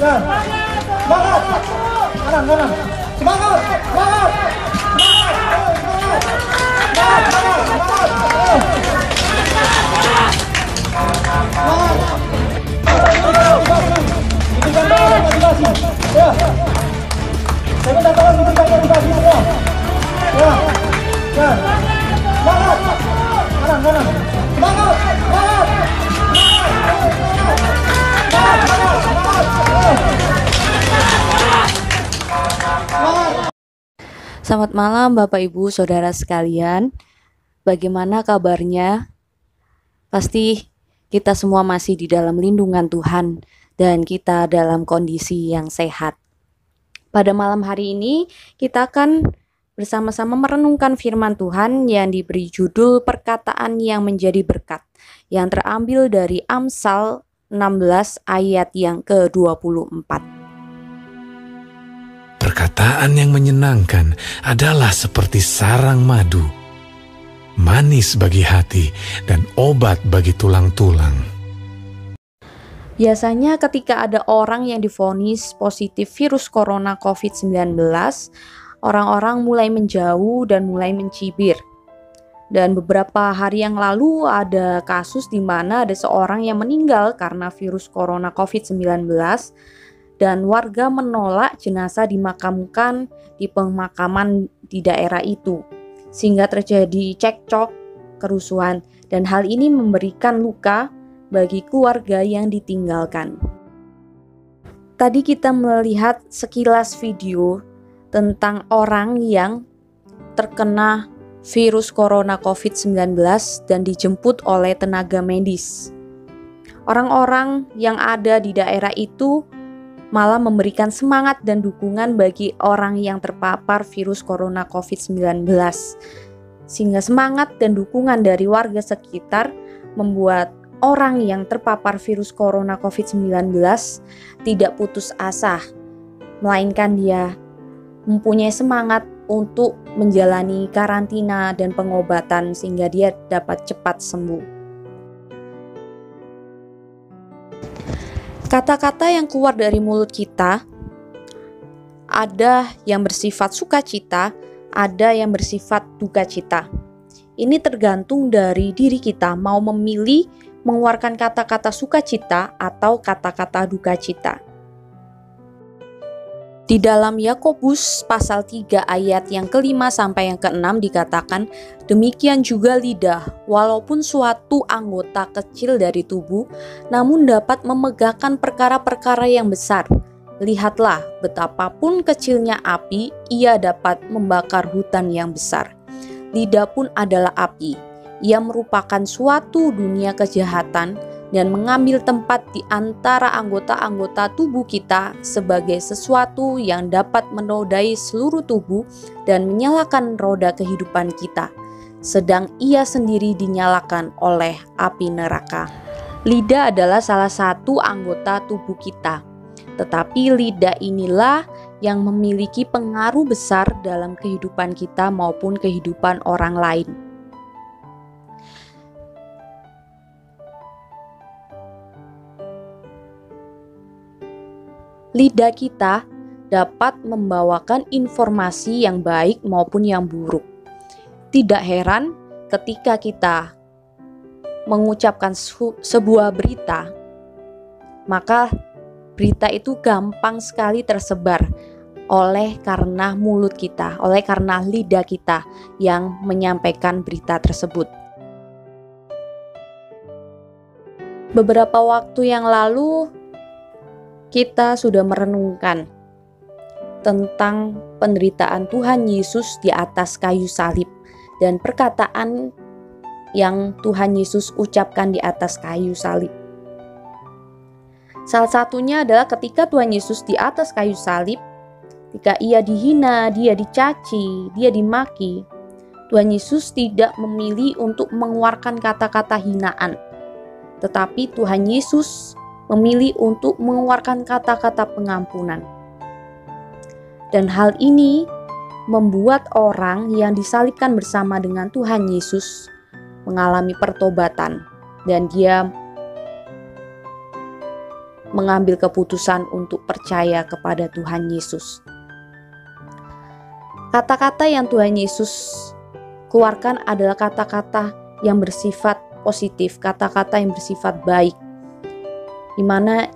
Semangat, kanan. Semangat. Ya. Saya minta tolong diberikan motivasi semua. Ya. Semangat. Kanan. Semangat. Selamat malam Bapak Ibu Saudara sekalian. Bagaimana kabarnya? Pasti kita semua masih di dalam lindungan Tuhan dan kita dalam kondisi yang sehat. Pada malam hari ini kita akan bersama-sama merenungkan firman Tuhan yang diberi judul Perkataan yang Menjadi Berkat, yang terambil dari Amsal 16 ayat yang ke-24. Perkataan yang menyenangkan adalah seperti sarang madu, manis bagi hati dan obat bagi tulang-tulang. Biasanya ketika ada orang yang divonis positif virus corona COVID-19, orang-orang mulai menjauh dan mulai mencibir. Dan beberapa hari yang lalu ada kasus di mana ada seorang yang meninggal karena virus corona COVID-19 dan warga menolak jenazah dimakamkan di pemakaman di daerah itu. Sehingga terjadi cekcok, kerusuhan, dan hal ini memberikan luka bagi keluarga yang ditinggalkan. Tadi kita melihat sekilas video tentang orang yang terkena virus corona COVID-19 dan dijemput oleh tenaga medis. Orang-orang yang ada di daerah itu malah memberikan semangat dan dukungan bagi orang yang terpapar virus corona COVID-19. Sehingga semangat dan dukungan dari warga sekitar membuat orang yang terpapar virus corona COVID-19 tidak putus asa, melainkan dia mempunyai semangat untuk menjalani karantina dan pengobatan sehingga dia dapat cepat sembuh. Kata-kata yang keluar dari mulut kita ada yang bersifat sukacita, ada yang bersifat dukacita. Ini tergantung dari diri kita mau memilih mengeluarkan kata-kata sukacita atau kata-kata dukacita. Di dalam Yakobus pasal 3 ayat yang ke-5 sampai yang ke-6 dikatakan, demikian juga lidah, walaupun suatu anggota kecil dari tubuh, namun dapat memegahkan perkara-perkara yang besar. Lihatlah, betapapun kecilnya api, ia dapat membakar hutan yang besar. Lidah pun adalah api, ia merupakan suatu dunia kejahatan, dan mengambil tempat di antara anggota-anggota tubuh kita sebagai sesuatu yang dapat menodai seluruh tubuh dan menyalakan roda kehidupan kita, sedang ia sendiri dinyalakan oleh api neraka. Lidah adalah salah satu anggota tubuh kita, tetapi lidah inilah yang memiliki pengaruh besar dalam kehidupan kita maupun kehidupan orang lain. Lidah kita dapat membawakan informasi yang baik maupun yang buruk. Tidak heran ketika kita mengucapkan sebuah berita, maka berita itu gampang sekali tersebar oleh karena mulut kita, oleh karena lidah kita yang menyampaikan berita tersebut. Beberapa waktu yang lalu kita sudah merenungkan tentang penderitaan Tuhan Yesus di atas kayu salib dan perkataan yang Tuhan Yesus ucapkan di atas kayu salib. Salah satunya adalah ketika Tuhan Yesus di atas kayu salib, ketika ia dihina, dia dicaci, dia dimaki, Tuhan Yesus tidak memilih untuk mengeluarkan kata-kata hinaan, tetapi Tuhan Yesus memilih untuk mengeluarkan kata-kata pengampunan. Dan hal ini membuat orang yang disalibkan bersama dengan Tuhan Yesus mengalami pertobatan dan dia mengambil keputusan untuk percaya kepada Tuhan Yesus. Kata-kata yang Tuhan Yesus keluarkan adalah kata-kata yang bersifat positif, kata-kata yang bersifat baik, di mana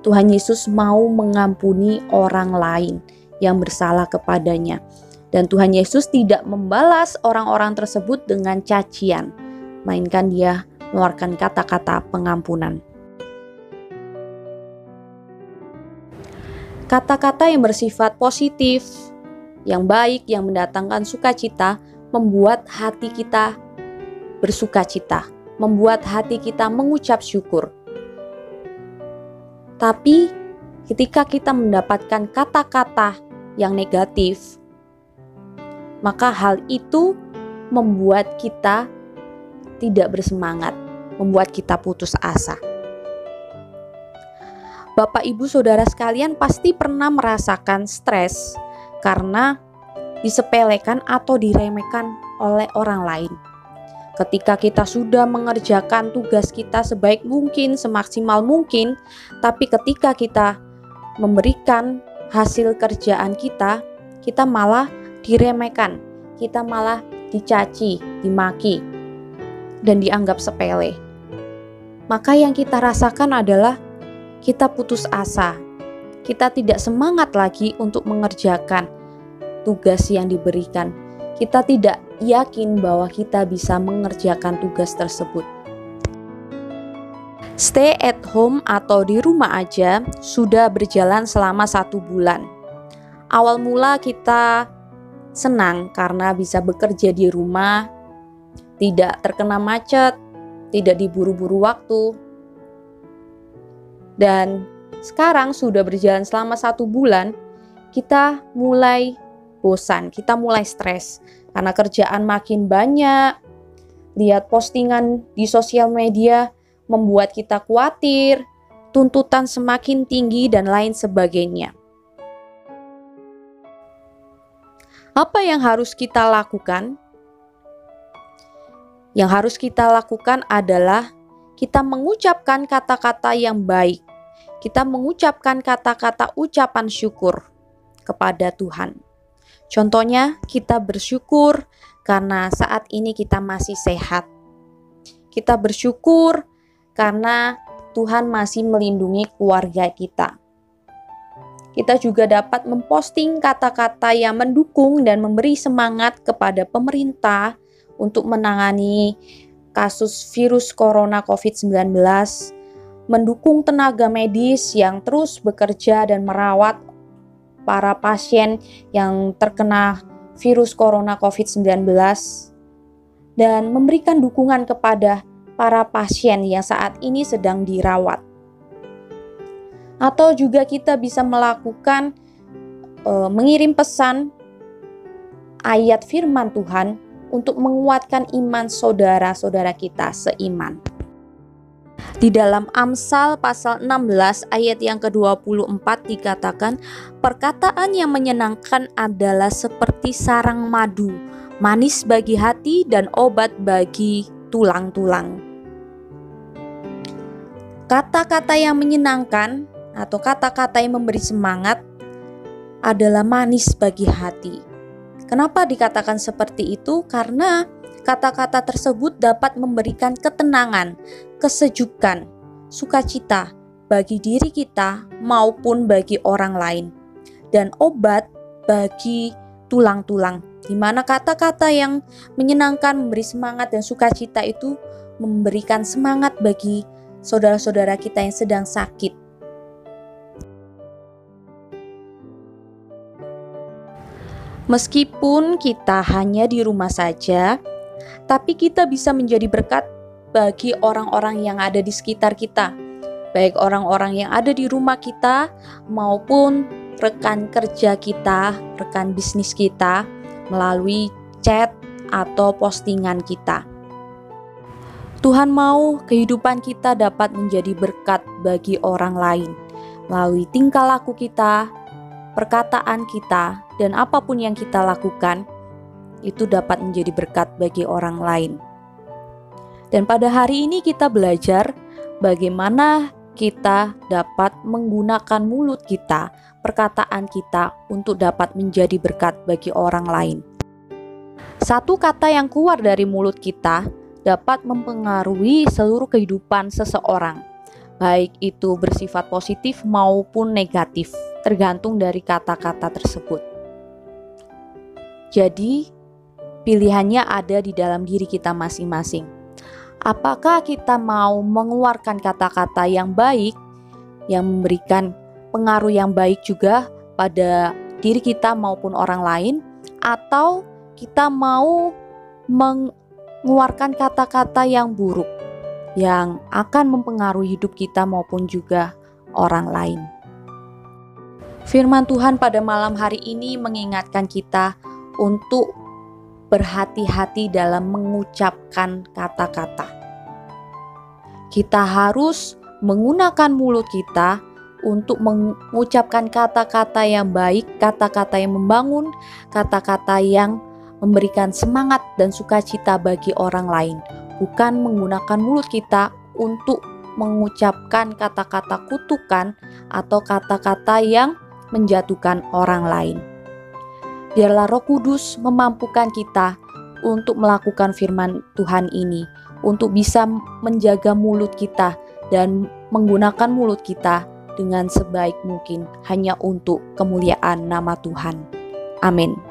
Tuhan Yesus mau mengampuni orang lain yang bersalah kepadanya. Dan Tuhan Yesus tidak membalas orang-orang tersebut dengan cacian, melainkan Dia mengeluarkan kata-kata pengampunan. Kata-kata yang bersifat positif, yang baik, yang mendatangkan sukacita, membuat hati kita bersukacita, membuat hati kita mengucap syukur. Tapi ketika kita mendapatkan kata-kata yang negatif, maka hal itu membuat kita tidak bersemangat, membuat kita putus asa. Bapak, Ibu, Saudara sekalian pasti pernah merasakan stres karena disepelekan atau diremehkan oleh orang lain. Ketika kita sudah mengerjakan tugas kita sebaik mungkin, semaksimal mungkin, tapi ketika kita memberikan hasil kerjaan kita, kita malah diremehkan, kita malah dicaci, dimaki, dan dianggap sepele. Maka yang kita rasakan adalah kita putus asa, kita tidak semangat lagi untuk mengerjakan tugas yang diberikan. Kita tidak yakin bahwa kita bisa mengerjakan tugas tersebut. Stay at home atau di rumah aja sudah berjalan selama 1 bulan. Awal mula kita senang karena bisa bekerja di rumah, tidak terkena macet, tidak diburu-buru waktu. Dan sekarang sudah berjalan selama 1 bulan, kita mulai bosan, kita mulai stres karena kerjaan makin banyak. Lihat postingan di sosial media membuat kita khawatir, tuntutan semakin tinggi dan lain sebagainya. Apa yang harus kita lakukan? Yang harus kita lakukan adalah kita mengucapkan kata-kata yang baik. Kita mengucapkan kata-kata ucapan syukur kepada Tuhan. Contohnya, kita bersyukur karena saat ini kita masih sehat. Kita bersyukur karena Tuhan masih melindungi keluarga kita. Kita juga dapat memposting kata-kata yang mendukung dan memberi semangat kepada pemerintah untuk menangani kasus virus corona COVID-19, mendukung tenaga medis yang terus bekerja dan merawat para pasien yang terkena virus corona COVID-19, dan memberikan dukungan kepada para pasien yang saat ini sedang dirawat. Atau juga kita bisa melakukan mengirim pesan ayat firman Tuhan untuk menguatkan iman saudara-saudara kita seiman. Di dalam Amsal pasal 16 ayat yang ke-24 dikatakan, perkataan yang menyenangkan adalah seperti sarang madu, manis bagi hati dan obat bagi tulang-tulang. Kata-kata yang menyenangkan atau kata-kata yang memberi semangat adalah manis bagi hati. Kenapa dikatakan seperti itu? Karena kata-kata tersebut dapat memberikan ketenangan, kesejukan, sukacita bagi diri kita maupun bagi orang lain, dan obat bagi tulang-tulang, di mana kata-kata yang menyenangkan, memberi semangat dan sukacita itu memberikan semangat bagi saudara-saudara kita yang sedang sakit. Meskipun kita hanya di rumah saja, tapi kita bisa menjadi berkat bagi orang-orang yang ada di sekitar kita, baik orang-orang yang ada di rumah kita maupun rekan kerja kita, rekan bisnis kita, melalui chat atau postingan kita. Tuhan mau kehidupan kita dapat menjadi berkat bagi orang lain melalui tingkah laku kita, perkataan kita, dan apapun yang kita lakukan itu dapat menjadi berkat bagi orang lain. Dan pada hari ini kita belajar bagaimana kita dapat menggunakan mulut kita, perkataan kita untuk dapat menjadi berkat bagi orang lain. Satu kata yang keluar dari mulut kita dapat mempengaruhi seluruh kehidupan seseorang, baik itu bersifat positif maupun negatif, tergantung dari kata-kata tersebut. Jadi, pilihannya ada di dalam diri kita masing-masing. Apakah kita mau mengeluarkan kata-kata yang baik, yang memberikan pengaruh yang baik juga pada diri kita maupun orang lain, atau kita mau mengeluarkan kata-kata yang buruk, yang akan mempengaruhi hidup kita maupun juga orang lain. Firman Tuhan pada malam hari ini mengingatkan kita untuk berhati-hati dalam mengucapkan kata-kata. Kita harus menggunakan mulut kita untuk mengucapkan kata-kata yang baik, kata-kata yang membangun, kata-kata yang memberikan semangat dan sukacita bagi orang lain, bukan menggunakan mulut kita untuk mengucapkan kata-kata kutukan atau kata-kata yang menjatuhkan orang lain. Biarlah Roh Kudus memampukan kita untuk melakukan firman Tuhan ini, untuk bisa menjaga mulut kita dan menggunakan mulut kita dengan sebaik mungkin hanya untuk kemuliaan nama Tuhan. Amin.